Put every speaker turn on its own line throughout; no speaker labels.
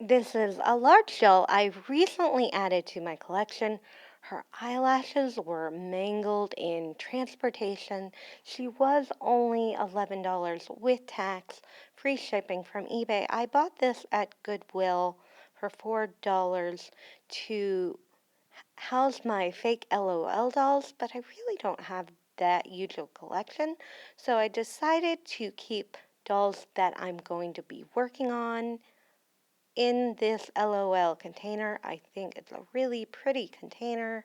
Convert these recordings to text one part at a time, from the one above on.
This is a large doll I recently added to my collection. Her eyelashes were mangled in transportation. She was only $11 with tax, free shipping from eBay. I bought this at Goodwill for $4 to house my fake LOL dolls, but I really don't have that huge a collection. So I decided to keep dolls that I'm going to be working on in this LOL container. I think it's a really pretty container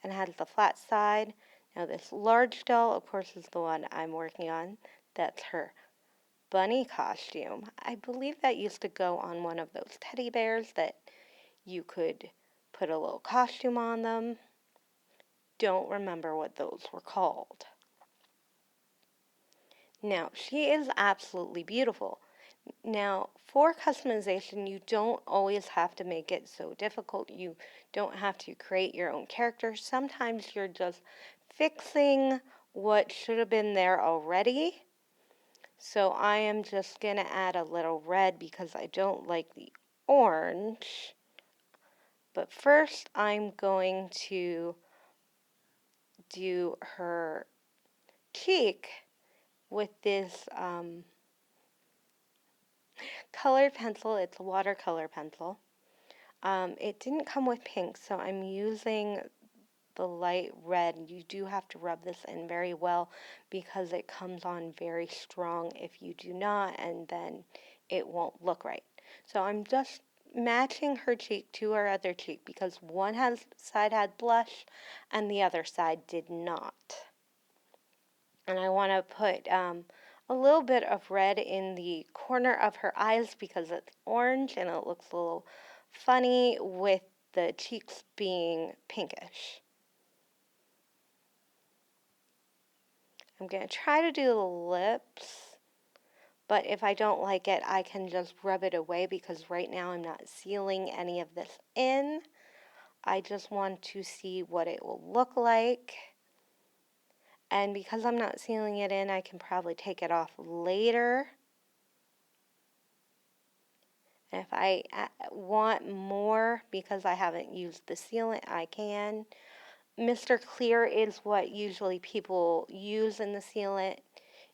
and has the flat side. Now this large doll, of course, is the one I'm working on. That's her bunny costume. I believe that used to go on one of those teddy bears that you could put a little costume on them. Don't remember what those were called. Now, she is absolutely beautiful. Now, for customization, you don't always have to make it so difficult. You don't have to create your own character. Sometimes you're just fixing what should have been there already. So I am just going to add a little red because I don't like the orange. But first, I'm going to do her cheek with this colored pencil. It's a watercolor pencil. It didn't come with pink, so I'm using the light red. You do have to rub this in very well because it comes on very strong if you do not, and then it won't look right. So I'm just matching her cheek to her other cheek because side had blush and the other side did not. And I want to put a little bit of red in the corner of her eyes because it's orange and it looks a little funny with the cheeks being pinkish. I'm going to try to do the lips, but if I don't like it, I can just rub it away because right now I'm not sealing any of this in. I just want to see what it will look like. And because I'm not sealing it in, I can probably take it off later. And if I want more because I haven't used the sealant, I can. Mr. Clear is what usually people use in the sealant.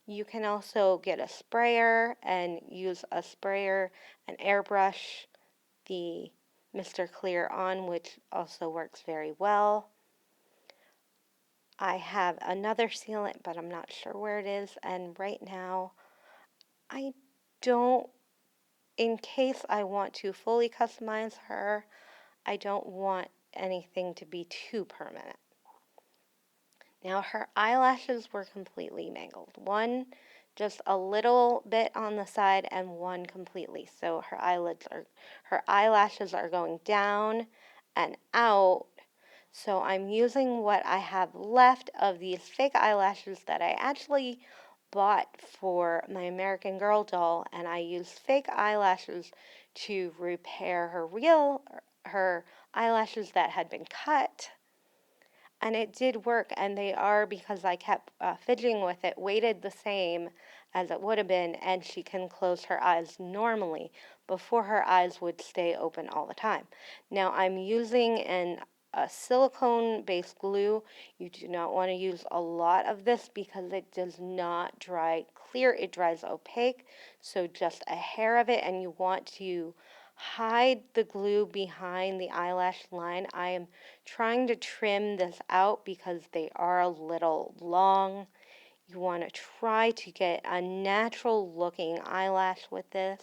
You can also get a sprayer and use a sprayer and airbrush the Mr. Clear on, which also works very well. I have another sealant, but I'm not sure where it is. And right now, I don't, in case I want to fully customize her, I don't want anything to be too permanent. Now her eyelashes were completely mangled. One just a little bit on the side and one completely. So her eyelashes are going down and out. So I'm using what I have left of these fake eyelashes that I actually bought for my American Girl doll, and I used fake eyelashes to repair her eyelashes that had been cut, and it did work, and they are, because I kept fidgeting with it, weighted the same as it would have been, and she can close her eyes normally. Before, her eyes would stay open all the time. Now I'm using a silicone based glue. You do not want to use a lot of this because it does not dry clear, it dries opaque. So just a hair of it, and you want to hide the glue behind the eyelash line. I am trying to trim this out because they are a little long. You want to try to get a natural looking eyelash with this.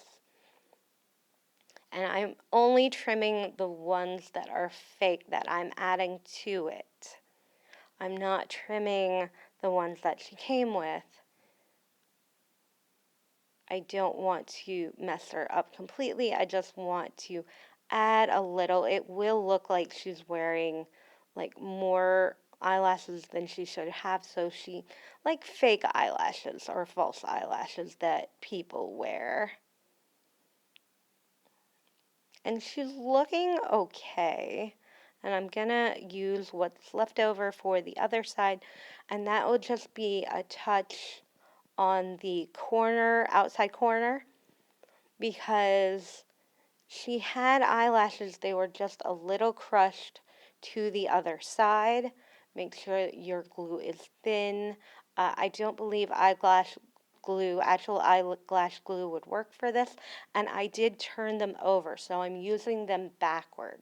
And I'm only trimming the ones that are fake that I'm adding to it. I'm not trimming the ones that she came with. I don't want to mess her up completely. I just want to add a little. It will look like she's wearing like more eyelashes than she should have. So like fake eyelashes or false eyelashes that people wear. And she's looking okay. And I'm gonna use what's left over for the other side. And that will just be a touch on the outside corner, because She had eyelashes, they were just a little crushed to the other side. Make sure your glue is thin. I don't believe eyelash glue, actual eyelash glue would work for this, and I did turn them over, so I'm using them backward.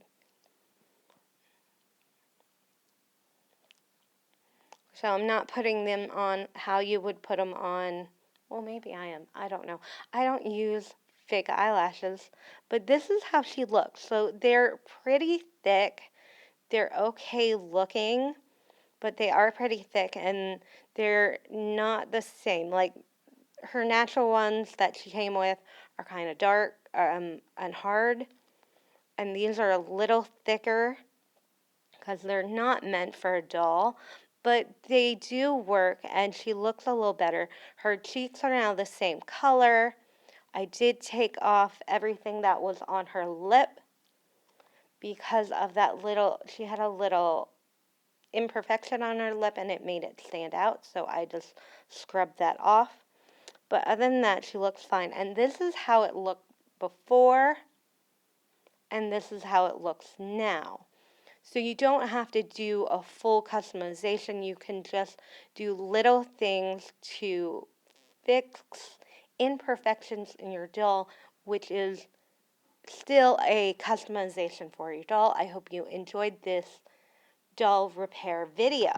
So I'm not putting them on how you would put them on. Well, maybe I am. I don't know. I don't use fake eyelashes, but this is how she looks. So they're pretty thick. They're okay looking, but they are pretty thick and they're not the same. Like her natural ones that she came with are kind of dark and hard, and these are a little thicker because they're not meant for a doll, but they do work and she looks a little better. Her cheeks are now the same color. I did take off everything that was on her lip because of that little, she had a little imperfection on her lip and it made it stand out, so I just scrubbed that off. But other than that, she looks fine. And this is how it looked before, and this is how it looks now. So you don't have to do a full customization. You can just do little things to fix imperfections in your doll, which is still a customization for your doll. I hope you enjoyed this doll repair video.